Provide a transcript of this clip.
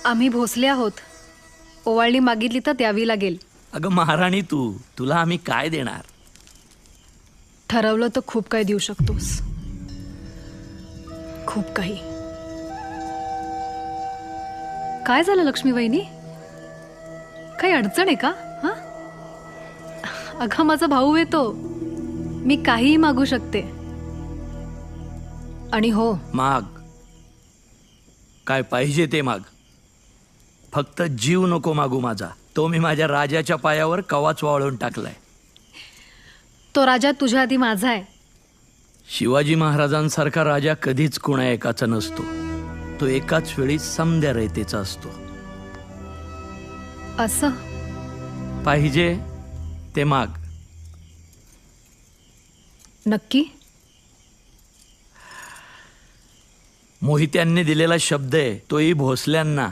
आम्ही भोसले आहोत. ओवाळणी मागितली तर द्यावी लागेल. अगं महाराणी, तुला आम्ही काय देणार? ठरवलं तर खूप काही देऊ शकतोस. खूप काही. काय झालं लक्ष्मी वहिनी? काही अडचण आहे का? हा, अगं माझा भाऊ येतो. मी काहीही मागू शकते. आणि हो, माग. काय पाहिजे ते माग. फक्त जीव नको मागू माझा. तो मी माझ्या राजाच्या पायावर कवाच वाळून टाकलाय. तो राजा तुझ्या आधी माझा आहे. शिवाजी महाराजांसारखा राजा कधीच कुणा एकाचा नसतो. तो एकाच वेळी समद्या रयतेचा असतो. असं पाहिजे ते माग. नक्की? मोहित्यांनी दिलेला शब्द आहे, तोही भोसल्यांना.